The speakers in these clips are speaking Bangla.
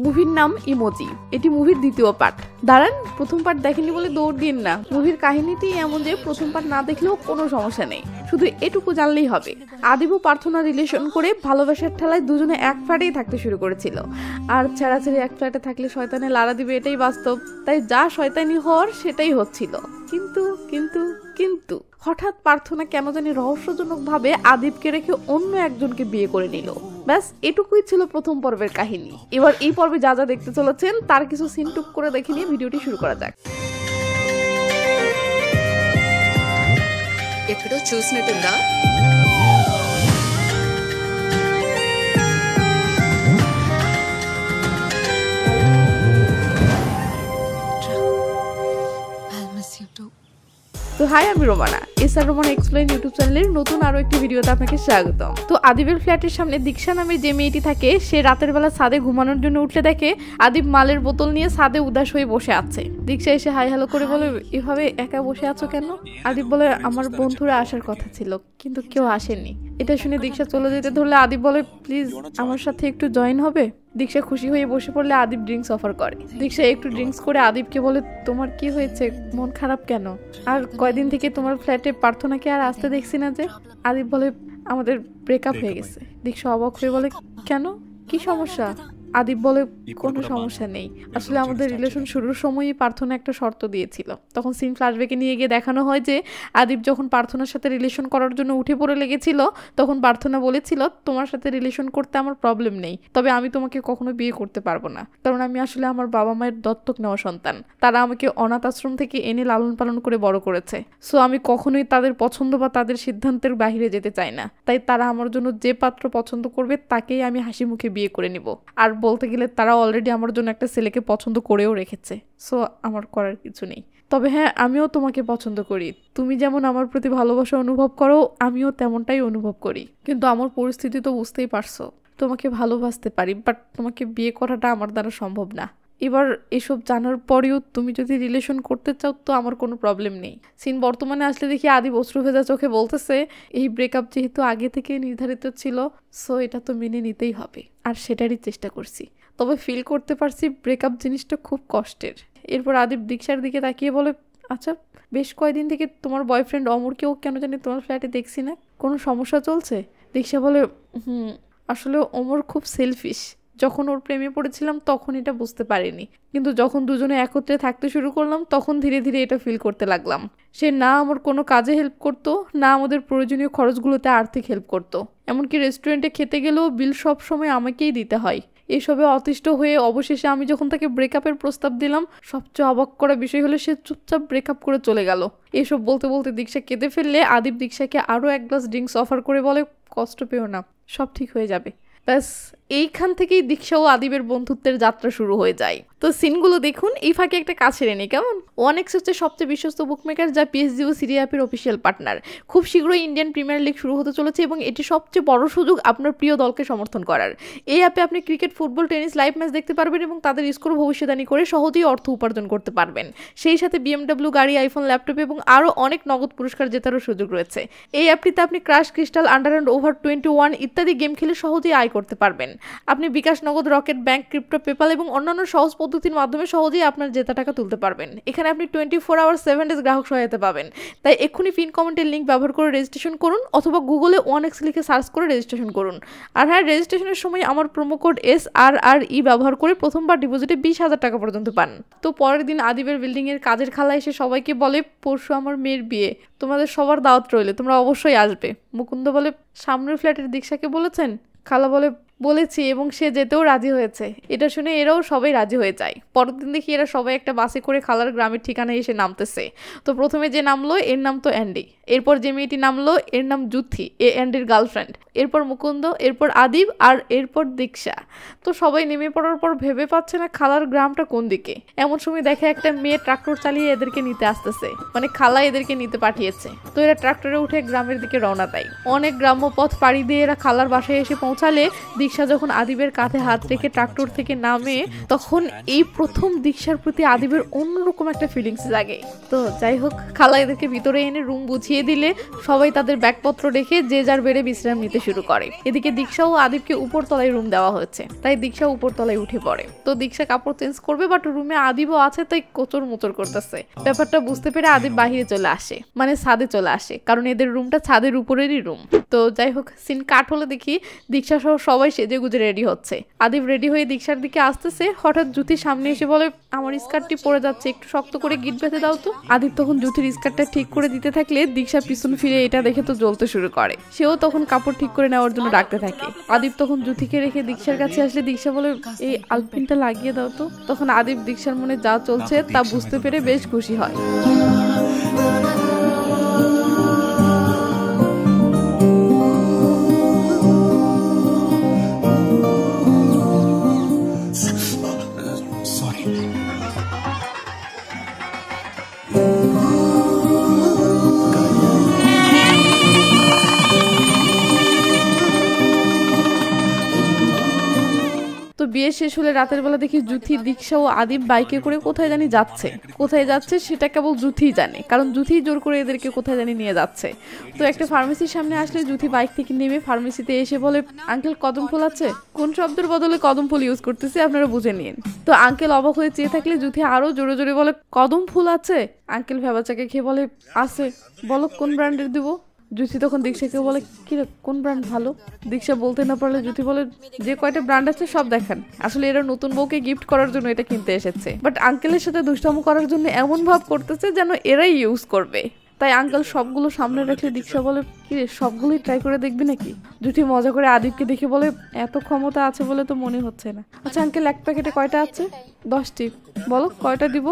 মুভির নাম ইমোজি। এটি মুভির দ্বিতীয় পার্ট। দাঁড়ান, প্রথম পার্ট দেখেনি বলে দৌড় দিন না। মুভির কাহিনীটি এমন যে প্রথম পার্ট না দেখলেও কোনো সমস্যা নেই, শুধু এটুকু জানলেই হবে। আদিব ও প্রার্থনা রিলেশন করে ভালোবাসার ঠেলায় দুজনে এক ফ্ল্যাটেই থাকতে শুরু করেছিল। আর ছেড়াছেড়ি এক ফ্ল্যাটে থাকলে শয়তানে লাড়া দিবে এটাই বাস্তব, তাই যা শয়তানি হওয়ার সেটাই হচ্ছিল। কিন্তু কিন্তু কিন্তু হঠাৎ প্রার্থনা কেন জানি রহস্যজনক ভাবে আদিবকে রেখে অন্য একজনকে বিয়ে করে নিল। ব্যাস এটুকুই ছিল প্রথম পর্বের কাহিনী। এবার এই পর্বে যা যা দেখতে চলেছেন তার কিছু সিন টুক করে দেখে নিয়ে ভিডিওটি শুরু করা যাক। ఎక్కడో చూసినట్టుందా? তো হাই, আমি Romana, SR Romana explain YouTube চ্যানেলের নতুন আরো একটি ভিডিওতে আপনাকে স্বাগতম। তো আদিবের ফ্ল্যাটের সামনে দীক্ষা নামে যে মেয়েটি থাকে, সে রাতের বেলা ছাদে ঘুমানোর জন্য উঠলে দেখে আদিব মালের বোতল নিয়ে ছাদে উদাস হয়ে বসে আছে। দীক্ষা এসে হাই হ্যালো করে বলে, এভাবে একা বসে আছো কেন? আদিব বলে, আমার বন্ধুরা আসার কথা ছিল কিন্তু কেউ আসেনি। এটা শুনে দীক্ষা চলে যেতে ধরলে আদিব বলে, প্লিজ আমার সাথে একটু জয়েন হবে? দীক্ষা খুশি হয়ে বসে পড়লে আদিব ড্রিঙ্কস অফার করে। দীক্ষা একটু ড্রিঙ্কস করে আদিবকে বলে, তোমার কি হয়েছে, মন খারাপ কেন? আর কয়দিন থেকে তোমার ফ্ল্যাটে প্রার্থনাকে আর আসতে দেখছি না যে? আদিব বলে, আমাদের ব্রেকআপ হয়ে গেছে। দীক্ষা অবাক হয়ে বলে, কেন, কি সমস্যা? আদিব বলে, কোনো সমস্যা নেই, আসলে আমাদের রিলেশন শুরুর সময়ই প্রার্থনা একটা শর্ত দিয়েছিল। তখন সিন ফ্ল্যাশব্যাকে নিয়ে গিয়ে দেখানো হয় যে আদিব যখন প্রার্থনার সাথে রিলেশন করার জন্য উঠে পড়ে লেগেছিল, তখন প্রার্থনা বলেছিল, তোমার সাথে রিলেশন করতে আমার প্রবলেম নেই, তবে আমি তোমাকে কখনো বিয়ে করতে পারবো না, কারণ আমি আসলে আমার বাবা মায়ের দত্তক নেওয়া সন্তান। তারা আমাকে অনাথ আশ্রম থেকে এনে লালন পালন করে বড় করেছে। সো আমি কখনোই তাদের পছন্দ বা তাদের সিদ্ধান্তের বাইরে যেতে চাই না। তাই তারা আমার জন্য যে পাত্র পছন্দ করবে তাকেই আমি হাসি মুখে বিয়ে করে নিব। আর বলতে গেলে তারা অলরেডি আমার জন্য একটা ছেলেকে পছন্দ করেও রেখেছে। সো আমার করার কিছু নেই। তবে হ্যাঁ, আমিও তোমাকে পছন্দ করি। তুমি যেমন আমার প্রতি ভালোবাসা অনুভব করো, আমিও তেমনটাই অনুভব করি। কিন্তু আমার পরিস্থিতি তো বুঝতেই পারছো। তোমাকে ভালোবাসতে পারি, বাট তোমাকে বিয়ে করাটা আমার দ্বারা সম্ভব না। এবার এসব জানার পরেও তুমি যদি রিলেশন করতে চাও তো আমার কোনো প্রবলেম নেই। সিন বর্তমানে আসলে দেখি আদিব অশ্রু ভেজা চোখে বলতেছে, এই ব্রেকআপ যেহেতু আগে থেকে নির্ধারিত ছিল, সো এটা তো মেনে নিতেই হবে, আর সেটারই চেষ্টা করছি। তবে ফিল করতে পারছি ব্রেকআপ জিনিসটা খুব কষ্টের। এরপর আদিব দীক্ষার দিকে তাকিয়ে বলে, আচ্ছা, বেশ কয়েকদিন থেকে তোমার বয়ফ্রেন্ড অমরকেও কেন জানি তোমার ফ্ল্যাটে দেখছি না, কোনো সমস্যা চলছে? দীক্ষা বলে, আসলে অমর খুব সেলফিশ। যখন ওর প্রেমে পড়েছিলাম তখন এটা বুঝতে পারিনি, কিন্তু যখন দুজনে একত্রে থাকতে শুরু করলাম তখন ধীরে ধীরে এটা ফিল করতে লাগলাম। সে না আমার কোনো কাজে হেল্প করতো, না আমাদের প্রয়োজনীয় খরচগুলোতে আর্থিক হেল্প করতো। এমনকি রেস্টুরেন্টে খেতে গেলেও বিল সব সময় আমাকেই দিতে হয়। এসবে অতিষ্ঠ হয়ে অবশেষে আমি যখন তাকে ব্রেকআপের প্রস্তাব দিলাম, সবচেয়ে অবাক করা বিষয় হলো সে চুপচাপ ব্রেকআপ করে চলে গেল। এসব বলতে বলতে দীক্ষা কেঁদে ফেললে আদিব দীক্ষাকে আরও এক গ্লাস ড্রিঙ্কস অফার করে বলে, কষ্ট পেও না, সব ঠিক হয়ে যাবে। ব্যাস এইখান থেকেই দীক্ষা ও আদিবের বন্ধুত্বের যাত্রা শুরু হয়ে যায়। তো সিনগুলো দেখুন। এই ফাঁকে একটা কাজ সেরে নেই কেমন? ওয়ানএক্স হচ্ছে সবচেয়ে বিশ্বস্ত বুকমেকার, যা পিএসজি ও সিরি অ্যাপের অফিসিয়াল পার্টনার। খুব শীঘ্রই ইন্ডিয়ান প্রিমিয়ার লিগ শুরু হতে চলেছে এবং এটি সবচেয়ে বড় সুযোগ আপনার প্রিয় দলকে সমর্থন করার। এই অ্যাপে আপনি cricket, football, tennis live match দেখতে পারবেন এবং তাদের স্কোর ভবিষ্যদ্বাণী করে সহজেই অর্থ উপার্জন করতে পারবেন। সেই সাথে BMW গাড়ি, আইফোন, ল্যাপটপ এবং আরও অনেক নগদ পুরস্কার জেতারও সুযোগ রয়েছে। এই অ্যাপটিতে আপনি crash, crystal, under and over 21 ইত্যাদি গেম খেলে সহজেই আয় করতে পারবেন। আপনি বিকাশ, নগদ, রকেট, ব্যাংক, ক্রিপ্টো, পেপাল এবং অন্যান্য সহজ পদ্ধতির মাধ্যমে সহজেই আপনার জেতা টাকা তুলতে পারবেন। এখানে আপনি 24 আওয়ার 7 ডেজ গ্রাহক সহায়তা পাবেন। তাই এক্ষুনি পিন কমেন্টের লিঙ্ক ব্যবহার করে রেজিস্ট্রেশন করুন, অথবা গুগলে ওয়ানএক্স লিখে সার্চ করে রেজিস্ট্রেশন করুন। আর হ্যাঁ, রেজিস্ট্রেশনের সময় আমার প্রোমো কোড SRRE ব্যবহার করে প্রথমবার ডিপোজিটে 20,000 টাকা পর্যন্ত পান। তো পরের দিন আদিবের বিল্ডিংয়ের কাজের খালা এসে সবাইকে বলে, পরশু আমার মেয়ের বিয়ে, তোমাদের সবার দাওয়াত রইলে, তোমরা অবশ্যই আসবে। মুকুন্দ বলে, সামনের ফ্ল্যাটের দীক্ষাকে বলেছেন? খালা বলে, বলেছি এবং সে যেতেও রাজি হয়েছে। এটা শুনে এরাও সবাই রাজি হয়ে যায়। পরের দিন দেখি এরা সবাই একটা বাসে করে খালার গ্রামের ঠিকানায় এসে নামতেছে। তো প্রথমে যে নামলো এর নাম তো অ্যান্ডি, এরপর যে মেয়েটি নামলো এর নাম জুথি, অ্যান্ডির গার্লফ্রেন্ড, এরপর মুকুন্দ, এরপর আদিব, আর এরপর দীক্ষা। তো সবাই নেমে পড়ার পর ভেবে পাচ্ছে না খালার গ্রামটা কোন দিকে। এমন সময় দেখে একটা মেয়ে ট্রাক্টর চালিয়ে এদেরকে নিতে আসতেছে, মানে খালা এদেরকে নিতে পাঠিয়েছে। তো এরা ট্রাক্টরে উঠে গ্রামের দিকে রওনা দেয়। অনেক গ্রাম্য পথ পাড়ি দিয়ে এরা খালার বাসায় এসে পৌঁছালে দীক্ষা যখন আদিবের কাঁধে হাত রেখে ট্রাক্টর থেকে নামে তখন এই প্রথম দীক্ষার প্রতি আদিবের অন্যরকম একটা ফিলিংস জাগে। তো যাই হোক, খালা এদেরকে ভিতরে এনে রুম বুঝিয়ে দিলে সবাই তাদের ব্যাগপত্র রেখে যে যার বেড়ে বিশ্রাম নিতে শুরু করে। এদিকে দীক্ষা ও আদিবকে উপর তলায় রুম দেওয়া হয়েছে, তাই দীক্ষা উপর তলায় উঠে পড়ে। তো দীক্ষা কাপড় চেঞ্জ করবে, বাট রুমে আদিবও আছে, তাই কোচর মোচর করতেছে। ব্যাপারটা বুঝতে পেরে আদিব বাহিরে চলে আসে, মানে ছাদে চলে আসে, কারণ এদের রুমটা ছাদের উপরেরই রুম। তো যাই হোক, সিন কাট হলে দেখি দীক্ষা সহ সবাই সেজে গুজে রেডি হচ্ছে। আদিব রেডি হয়ে দীক্ষার দিকে আসতেছে, হঠাৎ জুথি সামনে এসে বলে, আমার স্কার্টটি পরে যাচ্ছে, একটু শক্ত করে গিট বেঁধে দাও তো। আদিব তখন জুথির স্কার্টটা ঠিক করে দিতে থাকলে দীক্ষা পিছন ফিরে এটা দেখে তো জ্বলতে শুরু করে। সেও তখন কাপড় ঠিক করে নেওয়ার জন্য ডাকতে থাকে। আদিব তখন জুথিকে রেখে দীক্ষার কাছে আসলে দীক্ষা বলে, এই আলপিনটা লাগিয়ে দাও তো। তখন আদিব দীক্ষার মনে যা চলছে তা বুঝতে পেরে বেশ খুশি হয়। তো বিয়ে শেষ হলে রাতের বেলা দেখি জুথি, দীক্ষা ও আদিব বাইকে করে কোথায় জানি যাচ্ছে। কোথায় যাচ্ছে সেটা কেবল জুথিই জানে, কারণ জুথি জোর করে এদেরকে কোথায় জানি নিয়ে যাচ্ছে। তো একটা ফার্মেসির সামনে আসলে জুথি বাইক থেকে নেমে ফার্মেসিতে এসে বলে, আঙ্কেল কদম ফুল আছে? কোন শব্দের বদলে কদম ফুল ইউজ করতেছে, আপনারা বুঝে নিন। তো আঙ্কেল অবাক হয়ে চেয়ে থাকলে জুথি আরো জোরে জোরে বলে, কদম ফুল আছে? আঙ্কেল ভেবাচাকে খেয়ে বলে, আছে, বলো কোন ব্র্যান্ডের দিব। জুথি তখন দীক্ষাকে বলে, কিরে কোন ব্র্যান্ড ভালো? দীক্ষা বলতে না পারলে জুথি বলে, যে কয়টা ব্র্যান্ড আছে সব দেখান। আসলে এরা নতুন বউকে গিফট করার জন্য এটা কিনতে এসেছে, বাট আঙ্কেলের সাথে দুষ্টামো করার জন্য এমন ভাব করতেছে যেন এরাই ইউজ করবে। তাই আঙ্কেল সবগুলো সামনে রাখলে দীক্ষা বলে, কিরে সবগুলোই ট্রাই করে দেখবি নাকি? জুথি মজা করে আদিবকে দেখে বলে, এত ক্ষমতা আছে বলে তো মনে হচ্ছে না। আচ্ছা আঙ্কেল, এক প্যাকেটে কয়টা আছে? 10টি। বলো কয়টা দিব?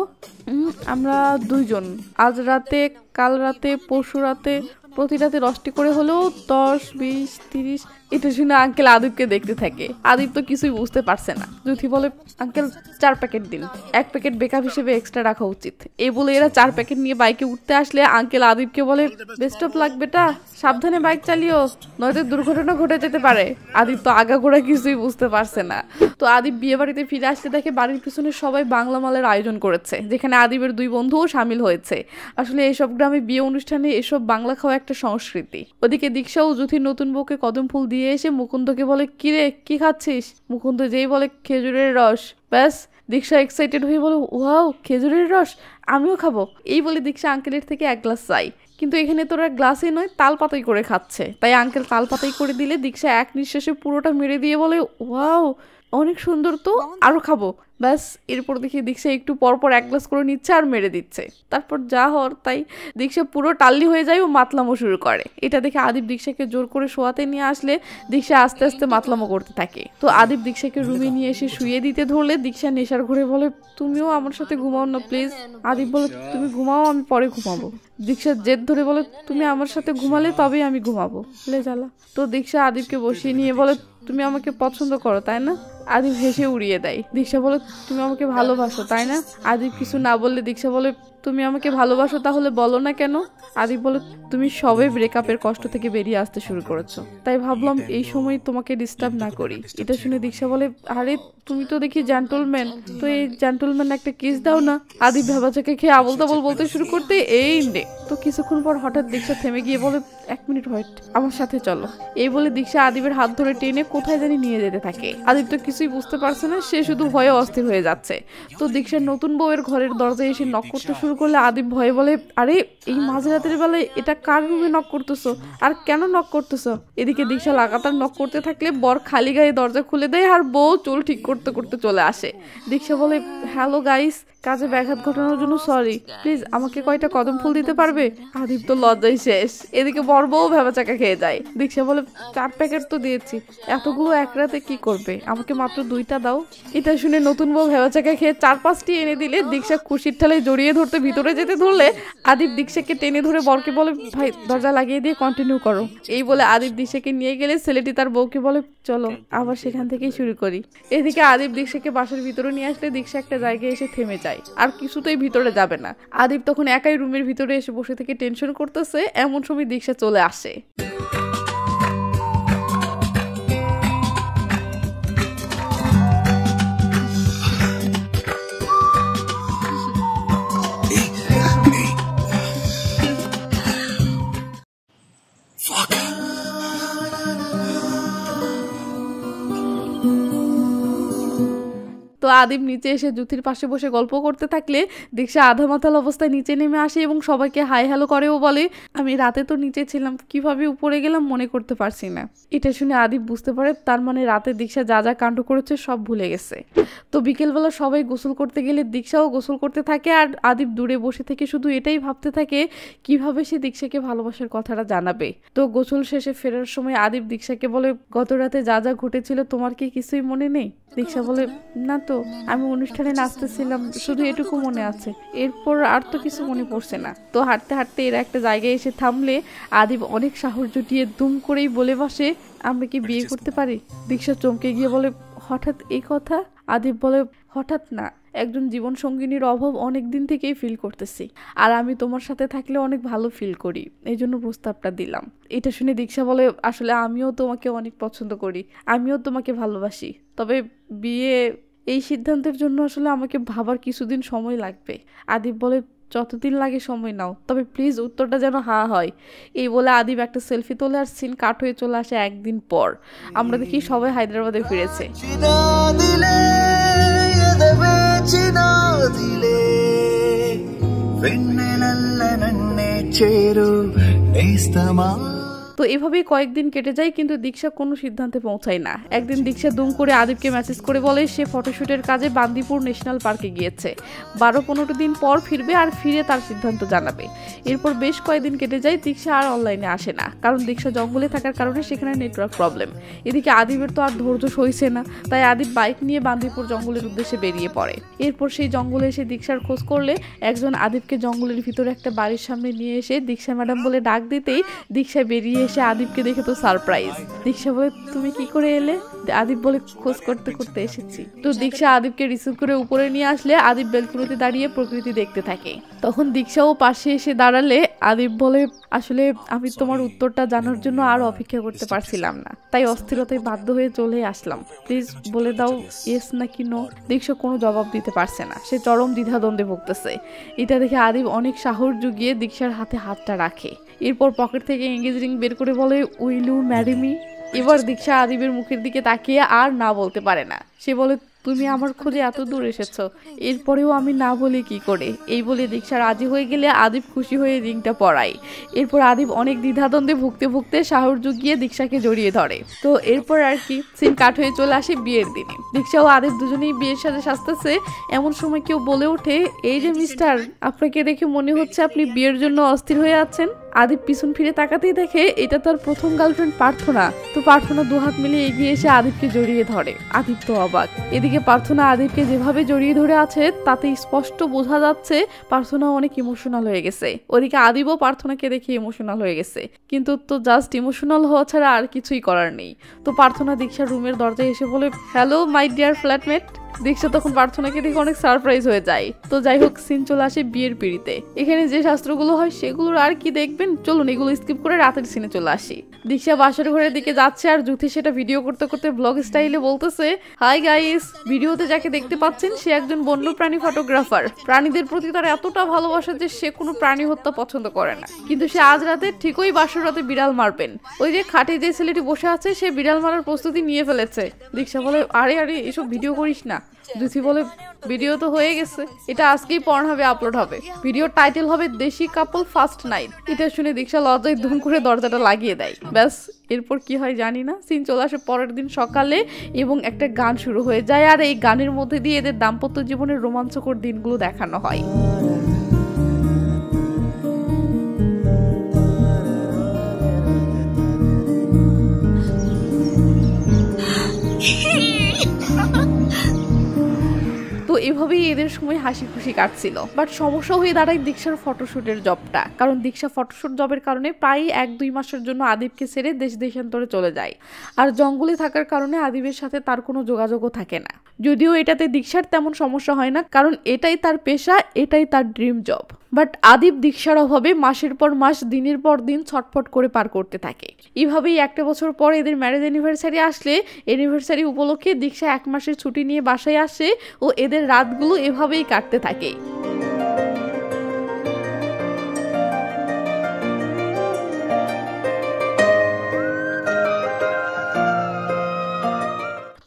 আমরা 2 জন, আজ রাতে, কাল রাতে, পরশু রাতে, প্রতি রাতে 10টি করে হলেও 10, 20, 30। এটা শুনে আঙ্কেল আদিবকে দেখতে থাকে। আদিব তো কিছুই বুঝতে পারছে না। জুথি বলে, আঙ্কেল 4 প্যাকেট দিন, 1 প্যাকেট বেকআপ হিসেবে এক্সট্রা রাখা উচিত। এই বলে এরা 4 প্যাকেট নিয়ে বাইকে উঠতে আসলে আঙ্কেল আদিবকে বলে, বেস্ট অফ লাক বেটা, সাবধানে বাইক চালিও, নয়তো দুর্ঘটনা ঘটে যেতে পারে। আদিব তো আগাগোড়া কিছুই বুঝতে পারছে না। তো আদিব বিয়ে বাড়িতে ফিরে আসতে দেখে বাড়ির পিছনে সবাই বাংলা মালের আয়োজন করেছে, যেখানে আদিবের 2 বন্ধুও সামিল হয়েছে। আসলে এসব গ্রামে বিয়ে অনুষ্ঠানে এসব বাংলা খাওয়া একটা সংস্কৃতি। ওদিকে দীক্ষা ও জুথির নতুন বউকে কদম ফুল দিয়ে এসে মুকুন্দকে বলে, কিরে কি খাচ্ছিস? মুকুন্দ যেই বলে, খেজুরের রস। ব্যাস, দীক্ষা এক্সাইটেড হয়ে বলে, ওয়াও খেজুরের রস, আমিও খাবো। এই বলে দীক্ষা আঙ্কেলের থেকে 1 গ্লাস চাই, কিন্তু এখানে তোরা গ্লাসে নয় তাল পাতাই করে খাচ্ছে। তাই আঙ্কেল তাল পাতাই করে দিলে দীক্ষা এক নিঃশ্বাসে পুরোটা মেরে দিয়ে বলে, ওয়াও অনেক সুন্দর তো, আরো খাবো। ব্যাস, এরপর দেখি দীক্ষা একটু পরপর 1 গ্লাস করে নিচ্ছে আর মেরে দিচ্ছে। তারপর যা হওয়ার তাই, দীক্ষা পুরো টাল্লি হয়ে যায় ও মাতলামো শুরু করে। এটা দেখে আদিব দীক্ষাকে জোর করে শোয়াতে নিয়ে আসলে দীক্ষা আস্তে আস্তে মাতলামো করতে থাকে। তো আদিব দীক্ষাকে রুমে নিয়ে এসে শুয়ে দিতে ধরলে দীক্ষা নেশার ঘরে বলে, তুমিও আমার সাথে ঘুমাও না প্লিজ। আদিব বলে, তুমি ঘুমাও, আমি পরে ঘুমাবো। দীক্ষা জেদ ধরে বলে, তুমি আমার সাথে ঘুমালে তবেই আমি ঘুমাবো, লে জ্বালা। তো দীক্ষা আদিবকে বসিয়ে নিয়ে বলে, তুমি আমাকে পছন্দ করো তাই না? আদিব হেসে উড়িয়ে দেয়। দীক্ষা বলে, তুমি আমাকে ভালোবাসো তাই না? আদিব কিছু না বললে দীক্ষা বলে, তুমি আমাকে ভালোবাসো তাহলে বলো না কেন? আদিব বলে, তুমি সবে ব্রেকআপের কষ্ট থেকে বেরিয়ে আসতে শুরু করেছো, তাই ভাবলাম এই সময় তোমাকে ডিস্টার্ব না করি। এটা শুনে দীক্ষা বলে, আরে তুমি তো দেখি জেন্টলম্যান, তো এই জেন্টলম্যান একটা কিস দাও না। আদিব ভেবাচাকে খেয়ে আবল তাবল বলতে শুরু করতে এই নে। তো কিছুক্ষণ পর হঠাৎ দীক্ষা থেমে গিয়ে বলে, 1 মিনিট ওয়েট, আমার সাথে চলো। এই বলে দীক্ষা আদিবের হাত ধরে টেনে কোথায় জানি নিয়ে যেতে থাকে। আদিব তো কিছুই বুঝতে পারছে না, সে শুধু ভয়ে অস্থির হয়ে যাচ্ছে। তো দীক্ষার নতুন বউয়ের ঘরের দরজায় এসে নক করতে শুরু করলে আদিব ভয়ে বলে, আরে এই মাঝরাতের বেলায় এটা কার রুমে নক করতেছো, আর কেন নক করতেছো? এদিকে দীক্ষা লাগাতার নক করতে থাকলে বর খালি গায়ে দরজা খুলে দেয় আর বউ চুল ঠিক করতে করতে চলে আসে। দীক্ষা বলে, হ্যালো গাইস, কাজে ব্যাঘাত ঘটানোর জন্য সরি, প্লিজ আমাকে কয়টা কদম ফুল দিতে পারবে? আদিব তো লজ্জায় শেষ। এদিকে বর বউ ভেবাচাকা খেয়ে যায়। দীক্ষা বলে, 4 প্যাকেট তো দিয়েছি, এতগুলো এক রাতে কি করবে, আমাকে মাত্র 2টা দাও। এটা শুনে নতুন বউ ভেবাচাকা খেয়ে 4-5টি এনে দিলে দীক্ষা খুশির ঠালে জড়িয়ে ধরতে ভিতরে যেতে ধরলে আদিব দীক্ষাকে টেনে ধরে বরকে বলে, ভাই দরজা লাগিয়ে দিয়ে কন্টিনিউ করো। এই বলে আদিব দীক্ষাকে নিয়ে গেলে ছেলেটি তার বউকে বলে, চলো আবার সেখান থেকেই শুরু করি। এদিকে আদিব দীক্ষাকে বাসার ভিতরে নিয়ে আসলে দীক্ষা একটা জায়গায় এসে থেমে যায়, আর কিছুতেই ভিতরে যাবে না। আদিব তখন একাই রুমের ভিতরে এসে বসে থেকে টেনশন করতেছে। এমন সময় দীক্ষা চলে আসে। আদিব নিচে এসে জুথির পাশে বসে গল্প করতে থাকলে দীক্ষা আধা মাতাল অবস্থায় নিচে নেমে আসে এবং সবাইকে হাই হ্যালো করেও বলে, আমি রাতে তো নিচে ছিলাম, কিভাবে উপরে গেলাম মনে করতে পারছি না। এটা শুনে আদিব বুঝতে পারে তার মানে রাতে দীক্ষা যা যা কাণ্ড করেছে সব ভুলে গেছে। তো বিকেলবেলা সবাই গোসল করতে গেলে দীক্ষাও গোসল করতে থাকে আর আদিব দূরে বসে থেকে শুধু এটাই ভাবতে থাকে কিভাবে সে দীক্ষাকে ভালোবাসার কথাটা জানাবে। তো গোসল শেষে ফেরার সময় আদিব দীক্ষাকে বলে, গত রাতে যা যা ঘটেছিল তোমার কি কিছুই মনে নেই? দীক্ষা বলে, না তো, আমি অনুষ্ঠানে নাচতেছিলাম, শুধু এটুকু মনে আছে, এরপর আর তো কিছু মনে পড়ছে না। তো হাঁটতে হাঁটতে এরা একটা জায়গায় এসে থামলে আদিব অনেক সাহস জুটিয়ে দুম করেই বলে বসে, আমরা কি বিয়ে করতে পারি? দীক্ষা চমকে গিয়ে বলে, হঠাৎ এই কথা? আদিব বলে, হঠাৎ না, একজন জীবন সঙ্গিনীর অভাব অনেক দিন থেকেই ফিল করতেছি, আর আমি তোমার সাথে থাকলে অনেক ভালো ফিল করি, এই জন্য প্রস্তাবটা দিলাম। এটা শুনে দীক্ষা বলে, আসলে আমিও তোমাকে অনেক পছন্দ করি, আমিও তোমাকে ভালোবাসি, তবে বিয়ে এই সিদ্ধান্তের জন্য আসলে আমাকে ভাবার কিছুদিন সময় লাগবে। আদিব বলে, যতদিন লাগে সময় নাও, তবে প্লিজ উত্তরটা যেন হ্যাঁ হয়। এই বলে আদিব একটা সেলফি তোলে আর সিন কাট হয়ে চলে আসে একদিন পর। আমরা দেখি সবাই হায়দ্রাবাদে ফিরেছে। তো এভাবেই কয়েকদিন কেটে যায়, কিন্তু দীক্ষা কোনো সিদ্ধান্তে পৌঁছায় না। একদিন দীক্ষা দুম করে আদিবকে মেসেজ করে বলে সে ফটোশুটের কাজে বান্দিপুর ন্যাশনাল পার্কে গিয়েছে, 12-15 দিন পর ফিরবে আর ফিরে তার সিদ্ধান্ত জানাবে। এরপর বেশ কয়েকদিন কেটে যায়, দীক্ষা আর অনলাইনে আসে না, কারণ দীক্ষা জঙ্গলে থাকার কারণে সেখানে নেটওয়ার্ক প্রবলেম। এদিকে আদিবের তো আর ধৈর্য সইছে না, তাই আদিব বাইক নিয়ে বান্দিপুর জঙ্গলের উদ্দেশ্যে বেরিয়ে পড়ে। এরপর সেই জঙ্গলে এসে দীক্ষার খোঁজ করলে একজন আদিবকে জঙ্গলের ভিতরে একটা বাড়ির সামনে নিয়ে এসে দীক্ষা ম্যাডাম বলে ডাক দিতেই দীক্ষা বেরিয়ে এসে আদিবকে দেখে তো সারপ্রাইজ। দীক্ষা বলে, তুমি কি করে এলে? আদিব বলে, খোঁজ করতে করতে এসেছি। তো দীক্ষা আদিবকে রিসিভ করে উপরে নিয়ে আসলে আদিব বেলকুনিতে দাঁড়িয়ে প্রকৃতি দেখতে থাকে। তখন দীক্ষাও পাশে এসে দাঁড়ালে আদিব বলে, আসলে আমি তোমার উত্তরটা জানার জন্য আর অপেক্ষা করতে পারছিলাম না, তাই অস্থিরতায় বাধ্য হয়ে চলে আসলাম, প্লিজ বলে দাও ইয়েস নাকি নো। দীক্ষা কোনো জবাব দিতে পারছে না, সে চরম দ্বিধাদ্বন্দ্বে ভুগতেছে। এটা দেখে আদিব অনেক সাহস জুগিয়ে দীক্ষার হাতে হাতটা রাখে। এরপর পকেট থেকে এঙ্গেজ রিং বের করে বলে, উইল ইউ ম্যারি মি? এবার দীক্ষা আদিবের মুখের দিকে তাকিয়ে আর না বলতে পারে না। সে বলে, তুমি আমার খোঁজে এত দূর এসেছো, এরপরেও আমি না বলি কি করে? এই বলে দীক্ষা রাজি হয়ে গেলে আদিব খুশি হয়ে রিংটা পরায়। এরপর আদিব অনেক দ্বিধাদ্বন্দ্বে ভুগতে ভুগতে সাহস জুগিয়ে দীক্ষাকে জড়িয়ে ধরে। তো এরপর আর কি, সিন কাট হয়ে চলে আসে বিয়ের দিনে। দীক্ষা ও আদিব দুজনেই বিয়ের সাথে সাজতেছে, এমন সময় কেউ বলে ওঠে, এই যে মিস্টার, আপনাকে দেখে মনে হচ্ছে আপনি বিয়ের জন্য অস্থির হয়ে আছেন। আদিব পিছন ফিরে তাকাতেই দেখে এটা তার প্রথম গার্লফ্রেন্ড প্রার্থনা। তো প্রার্থনা দুহাত মিলে এগিয়ে এসে আদিবকে জড়িয়ে ধরে। আদিব তো অবাক। এদিকে প্রার্থনা আদিবকে যেভাবে জড়িয়ে ধরে আছে তাতে স্পষ্ট বোঝা যাচ্ছে প্রার্থনা অনেক ইমোশনাল হয়ে গেছে। ওদিকে আদিবও প্রার্থনাকে দেখে ইমোশনাল হয়ে গেছে, কিন্তু তো জাস্ট ইমোশনাল হওয়া ছাড়া আর কিছুই করার নেই। তো প্রার্থনা দীক্ষার রুমের দরজায় এসে বলে, হ্যালো মাই ডিয়ার ফ্ল্যাটমেট। দীক্ষা তখন প্রার্থনাকে দেখে অনেক সারপ্রাইজ হয়ে যায়। তো যাই হোক, সিন চলে আসে বিয়ের পিড়িতে। এখানে যে শাস্ত্রগুলো হয় সেগুলোর আর কি দেখবেন, চলুন এগুলো স্কিপ করে রাতের সিনে চলে আসি। দীক্ষা বাসর ঘরের দিকে যাচ্ছে আর জুথি সেটা ভিডিও করতে করতে ব্লগ স্টাইলে বলতেছে, হাই গাইস, ভিডিওতে যাকে দেখতে পাচ্ছেন সে একজন বন্যপ্রাণী ফটোগ্রাফার। প্রাণীদের প্রতি তার এতটা ভালোবাসা যে সে কোনো প্রাণী হত্যা পছন্দ করে না, কিন্তু সে আজ রাতে ঠিকই বাসর রাতে বিড়াল মারবেন। ওই যে খাটে যে ছেলেটি বসে আছে সে বিড়াল মারার প্রস্তুতি নিয়ে ফেলেছে। দীক্ষা বলে, আরে আরে এসব ভিডিও করিস না। জুথি বলে, ভিডিও তো হয়ে গেছে, এটা আজকেই পর্নহাবে আপলোড হবে, ভিডিওর টাইটেল হবে দেশি কাপল ফার্স্ট নাইট। এটা শুনে দীক্ষা লজ্জায় ধুম করে দরজাটা লাগিয়ে দেয়। ব্যাস, এরপর কি হয় জানি না। সিন চলে আসে পরের দিন সকালে এবং একটা গান শুরু হয়ে যায়, আর এই গানের মধ্যে দিয়ে এদের দাম্পত্য জীবনের রোমাঞ্চকর দিনগুলো দেখানো হয়। তো এভাবেই এদের সময় হাসি খুশি কাটছিল। বাট সমস্যা হয়ে দাঁড়ায় দীক্ষার ফটোশুটের জবটা, কারণ দীক্ষা ফটোশুট জবের কারণে প্রায় 1-2 মাসের জন্য আদিবকে ছেড়ে দেশ দেশান্তরে চলে যায়। আর জঙ্গলে থাকার কারণে আদিবের সাথে তার কোনো যোগাযোগও থাকে না। যদিও এটাতে দীক্ষার তেমন সমস্যা হয় না, কারণ এটাই তার পেশা, এটাই তার ড্রিম জব। বাট আদিব দীক্ষার অভাবে মাসের পর মাস, দিনের পর দিন ছটফট করে পার করতে থাকে। এভাবেই একটা বছর পর এদের ম্যারেজ অ্যানিভার্সারি আসলে অ্যানিভার্সারি উপলক্ষে দীক্ষা 1 মাসের ছুটি নিয়ে বাসায় আসে ও এদের রাতগুলো এভাবেই কাটতে থাকে।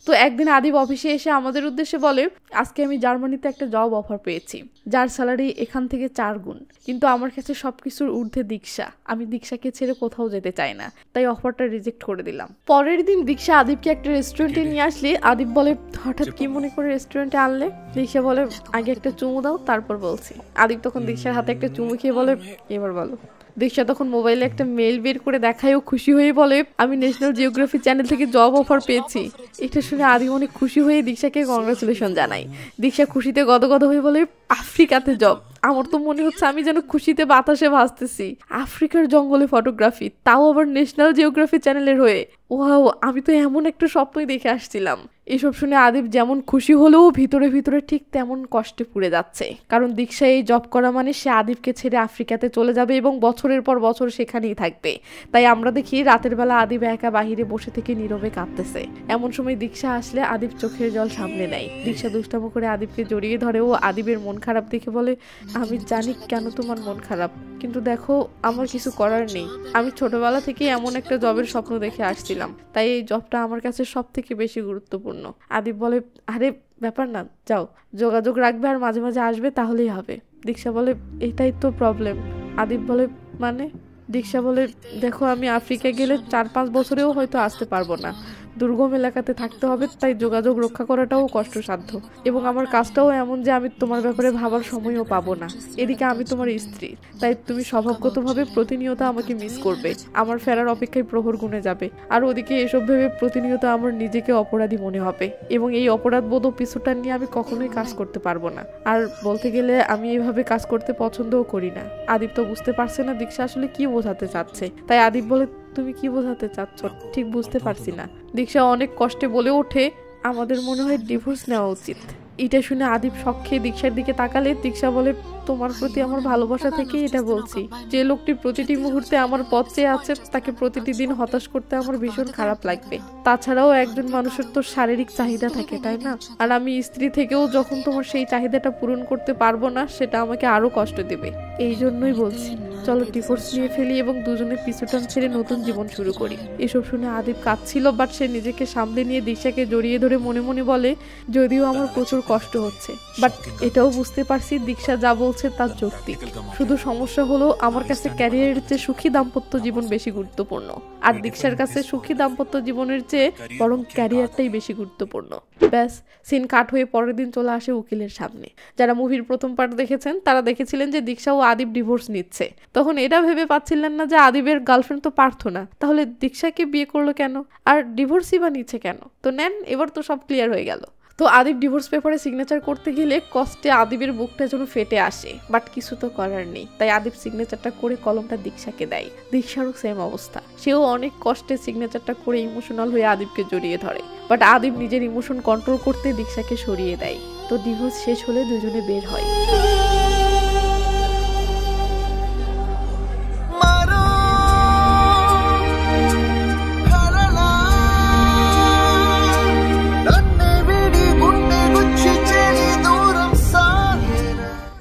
তো একদিন আদিব অফিসে এসে আমাদের উদ্দেশ্যে বলে, আজকে আমি জার্মানিতে একটা জব অফার পেয়েছি, যার স্যালারি এখান থেকে 4 গুণ, কিন্তু আমার কাছে সবকিছুর ঊর্ধ্বে দীক্ষা, আমি দীক্ষাকে ছেড়ে কোথাও যেতে চাই না, তাই অফারটা রিজেক্ট করে দিলাম। পরের দিন দীক্ষা আদিবকে একটা রেস্টুরেন্টে নিয়ে আসলে আদিব বলে, হঠাৎ কি মনে করে রেস্টুরেন্টে আনলে? দীক্ষা বলে, আগে একটা চুমু দাও তারপর বলছি। আদিব তখন দীক্ষার হাতে একটা চুমু খেয়ে বলে, এবার বলো। দীক্ষা তখন মোবাইলে একটা মেল বের করে দেখায় ও খুশি হয়ে বলে, আমি ন্যাশনাল জিওগ্রাফি চ্যানেল থেকে জব অফার পেয়েছি। এটা শুনে আদিব অনেক খুশি হয়ে দীক্ষাকে কংগ্রাচুলেশন জানাই। দীক্ষা খুশিতে গদগদ হয়ে বলে, আফ্রিকাতে জব, আমার তো মনে হচ্ছে আমি যেন খুশিতে বাতাসে ভাসতেছি। আফ্রিকার জঙ্গলে ফটোগ্রাফি, তাও আবার ন্যাশনাল জিওগ্রাফি চ্যানেলের হয়ে। ওয়াও, আমি তো এমন একটা স্বপ্নই দেখে আসছিলাম। এসব শুনে আদিব যেমন খুশি হলেও ভিতরে ভিতরে ঠিক তেমন কষ্টে পুড়ে যাচ্ছে, কারণ দীক্ষা এই জব করা মানে সে আদিবকে ছেড়ে আফ্রিকাতে চলে যাবে এবং বছরের পর বছর সেখানেই থাকবে। তাই আমরা দেখি রাতের বেলা আদিব একা বাহিরে বসে থেকে নীরবে কাঁদতেছে। এমন সময় দীক্ষা আসলে আদিব চোখের জল সামলে নেয়। দীক্ষা দুষ্টামো করে আদিবকে জড়িয়ে ধরে ও আদিবের মন খারাপ দেখে বলে, আমি জানি কেন তোমার মন খারাপ, কিন্তু দেখো আমার কিছু করার নেই। আমি ছোটবেলা থেকে এমন একটা জবের স্বপ্ন দেখে আসছিলাম, তাই এই জবটা আমার কাছে সব থেকে বেশি গুরুত্বপূর্ণ। আদিব বলে, আরে ব্যাপার না, যাও, যোগাযোগ রাখবে আর মাঝে মাঝে আসবে, তাহলেই হবে। দীক্ষা বলে, এটাই তো প্রবলেম। আদিব বলে, মানে? দীক্ষা বলে, দেখো আমি আফ্রিকা গেলে 4-5 বছরেও হয়তো আসতে পারবো না, দুর্গম এলাকাতে থাকতে হবে, তাই যোগাযোগ রক্ষা করাটাও কষ্টসাধ্য, এবং আমার কাজটাও এমন যে আমি তোমার ব্যাপারে ভাবার সময়ও পাবো না। এদিকে আমি তোমার স্ত্রী, তাই তুমি স্বভাবগতভাবে প্রতিনিয়ত আমাকে মিস করবে, আমার ফেরার অপেক্ষায় প্রহর গুনে যাবে, আর ওদিকে এসব ভেবে প্রতিনিয়ত আমার নিজেকে অপরাধী মনে হবে, এবং এই অপরাধ বোধ ও পিছুটা নিয়ে আমি কখনোই কাজ করতে পারবো না। আর বলতে গেলে আমি এইভাবে কাজ করতে পছন্দও করি না। আদিব তো বুঝতে পারছে না দীক্ষা আসলে কি বোঝাতে চাচ্ছে, তাই আদিব বলে, তুমি কি বোঝাতে চাচ্ছ ঠিক বুঝতে পারছি না। দীক্ষা অনেক কষ্টে বলে ওঠে, আমাদের মনে হয় ডিভোর্স নেওয়া উচিত। এটা শুনে আদিব শক খেয়ে দীক্ষার দিকে তাকালে দীক্ষা বলে, তোমার প্রতি আমার ভালোবাসা থেকে এটা বলছি। যে লোকটি প্রতিটি মুহূর্তে আমার পথ চেয়ে আছে, তাকে প্রতিটি দিন হতাশ করতে আমার ভীষণ খারাপ লাগবে। তাছাড়াও একজন মানুষের তো শারীরিক চাহিদা থাকে, তাই না? আর আমি স্ত্রী থেকেও যখন তোমার সেই চাহিদাটা পূরণ করতে পারবো না, সেটা আমাকে আরো কষ্ট দেবে। এই জন্যই বলছি, চলো ডিভোর্স নিয়ে ফেলি এবং দুজনে পিছুটান ছেড়ে নতুন জীবন শুরু করি। এসব শুনে আদিব কাঁদছিল, বাট সে নিজেকে সামলে নিয়ে দীক্ষাকে জড়িয়ে ধরে মনে মনে বলে, যদিও আমার প্রচুর কষ্ট হচ্ছে, বাট এটাও বুঝতে পারছি দীক্ষা যা বলছে তা যৌক্তিক। শুধু সমস্যা হলো আমার কাছে ক্যারিয়ারের চেয়ে সুখী দাম্পত্য জীবন বেশি গুরুত্বপূর্ণ, আর দীক্ষার কাছে সুখী দাম্পত্য জীবনের চেয়ে বরং ক্যারিয়ারটাই বেশি গুরুত্বপূর্ণ। ব্যাস, সিন কাট হয়ে পরের দিন চলে আসে উকিলের সামনে। যারা মুভির প্রথম পার্ট দেখেছেন তারা দেখেছিলেন যে দীক্ষা ও আদিব ডিভোর্স নিচ্ছে। তখন এটা ভেবে পাচ্ছিলেন না যে আদিবের গার্লফ্রেন্ড তো পার্থ না, তাহলে দীক্ষাকে বিয়ে করলো কেন, আর ডিভোর্সই বা নিচ্ছে কেন? তো নেন, এবার তো সব ক্লিয়ার হয়ে গেল। তো আদিব ডিভোর্স পেপারে সিগনেচার করতে গেলে কষ্টে আদিবের বুকটা যেন ফেটে আসে, বাট কিছু তো করার নেই। তাই আদিব সিগনেচারটা করে কলমটা দীক্ষাকে দেয়। দীক্ষারও সেম অবস্থা, সেও অনেক কষ্টে সিগনেচারটা করে ইমোশনাল হয়ে আদিবকে জড়িয়ে ধরে, বাট আদিব নিজের ইমোশন কন্ট্রোল করতে দীক্ষাকে সরিয়ে দেয়। তো ডিভোর্স শেষ হলে দুজনে বের হয়।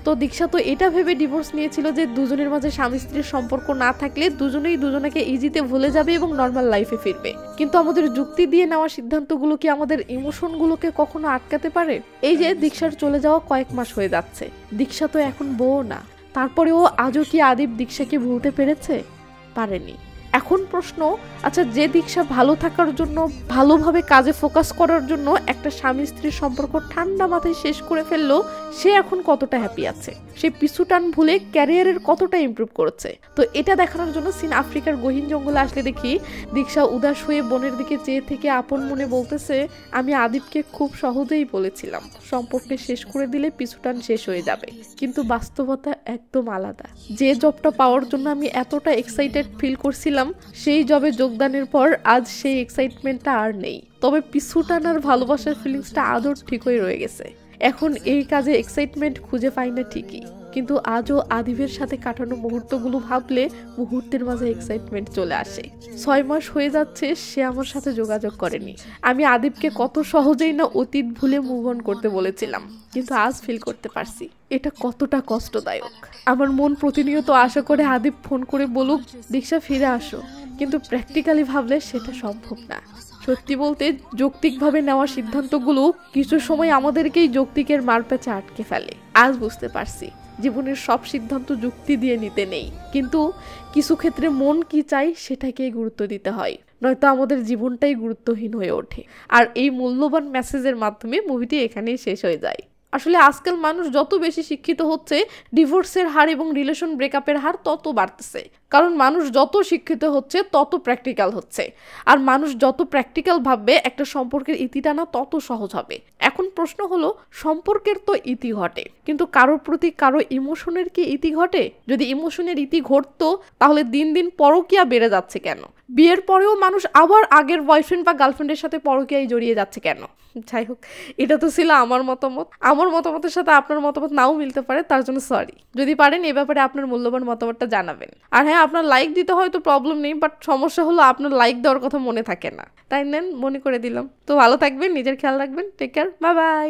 তো দীক্ষা তো এটা ভেবে ডিভোর্স নিয়েছিল যে দুজনের মাঝে স্বামী স্ত্রীর সম্পর্ক না থাকলে দুজনেই দুজনকে ইজিতে ভুলে যাবে এবং নর্মাল লাইফে ফিরবে। কিন্তু আমাদের যুক্তি দিয়ে নেওয়া সিদ্ধান্তগুলো কি আমাদের ইমোশনগুলোকে কখনো আটকাতে পারে? এই যে দীক্ষার চলে যাওয়া কয়েক মাস হয়ে যাচ্ছে, দীক্ষা তো এখন বউ না, তারপরেও আজও কি আদিব দীক্ষাকে ভুলতে পেরেছে? পারেনি। এখন প্রশ্ন, আচ্ছা যে দীক্ষা ভালো থাকার জন্য, ভালোভাবে কাজে ফোকাস করার জন্য একটা স্বামী স্ত্রীর সম্পর্ক ঠান্ডা মাথায় শেষ করে ফেললো, সে এখন কতটা হ্যাপি আছে? সে পিছুটান ভুলে ক্যারিয়ারের কতটা ইমপ্রুভ করেছে? তো এটা দেখানোর জন্য সিন আফ্রিকার গহীন জঙ্গলে আসলে দেখি দীক্ষা উদাস হয়ে বনের দিকে চেয়ে থেকে আপন মনে বলতেছে, আমি আদিবকে খুব সহজেই বলেছিলাম সম্পর্কে শেষ করে দিলে পিছুটান শেষ হয়ে যাবে, কিন্তু বাস্তবতা একদম আলাদা। যে জবটা পাওয়ার জন্য আমি এতটা এক্সাইটেড ফিল করছিলাম, সেই জবে যোগদানের পর আজ সেই এক্সাইটমেন্টটা আর নেই। তবে পিছু টানার ভালোবাসার ফিলিংসটা আজও ঠিকই রয়ে গেছে। এখন এই কাজে এক্সাইটমেন্ট খুঁজে পাই না ঠিকই, কিন্তু আজও আদিবের সাথে কাটানো মুহূর্তগুলো ভাবলে মুহূর্তের মাঝে এক্সাইটমেন্ট চলে আসে। 6 মাস হয়ে যাচ্ছে সে আমার সাথে যোগাযোগ করেনি। আমি আদিবকে কত সহজেই না অতীত ভুলে মুভ অন করতে বলেছিলাম, কিন্তু আজ ফিল করতে পারছি এটা কতটা কষ্টদায়ক। আমার মন প্রতিনিয়ত আশা করে আদিব ফোন করে বলুক দীক্ষা ফিরে আসো, কিন্তু প্র্যাকটিক্যালি ভাবলে সেটা সম্ভব না। সত্যি বলতে যৌক্তিকভাবে নেওয়া সিদ্ধান্তগুলো কিছু সময় আমাদেরকেই যৌক্তিকের মারপ্যাঁচে আটকে ফেলে। আজ বুঝতে পারছি জীবনের সব সিদ্ধান্ত যুক্তি দিয়ে নিতে নেই, কিন্তু কিছু ক্ষেত্রে মন কি চাই সেটাকেই গুরুত্ব দিতে হয়, নয়তো আমাদের জীবনটাই গুরুত্বহীন হয়ে ওঠে। আর এই মূল্যবান মেসেজের মাধ্যমে মুভিটি এখানেই শেষ হয়ে যায়। আসলে আজকাল মানুষ যত বেশি শিক্ষিত হচ্ছে, ডিভোর্সের হার এবং রিলেশন ব্রেকআপের হার তত বাড়তেছে। কারণ মানুষ যত শিক্ষিত হচ্ছে তত প্র্যাকটিক্যাল হচ্ছে, আর মানুষ যত প্র্যাকটিক্যাল ভাববে একটা সম্পর্কের ইতি টানা তত সহজ হবে। এখন প্রশ্ন হলো, সম্পর্কের তো ইতি ঘটে, কিন্তু কারোর প্রতি কারো ইমোশনের কি ইতি ঘটে? যদি ইমোশনের ইতি ঘটতো তাহলে দিন দিন পরকীয়া বেড়ে যাচ্ছে কেন? বিয়ের পরেও মানুষ আবার আগের বয়ফ্রেন্ড বা গার্লফ্রেন্ডের সাথে পরকীয়ায় জড়িয়ে যাচ্ছে কেন? যাই হোক, এটা তো ছিল আমার মতামত। আমার মতামতের সাথে আপনার মতামত নাও মিলতে পারে, তার জন্য সরি। যদি পারেন এ ব্যাপারে আপনার মূল্যবান মতামতটা জানাবেন। আর হ্যাঁ, আপনার লাইক দিতে হয়তো প্রবলেম নেই, বাট সমস্যা হলো আপনার লাইক দেওয়ার কথা মনে থাকে না, তাই নেন মনে করে দিলাম। তো ভালো থাকবেন, নিজের খেয়াল রাখবেন, টেক কেয়ার, বাই বাই।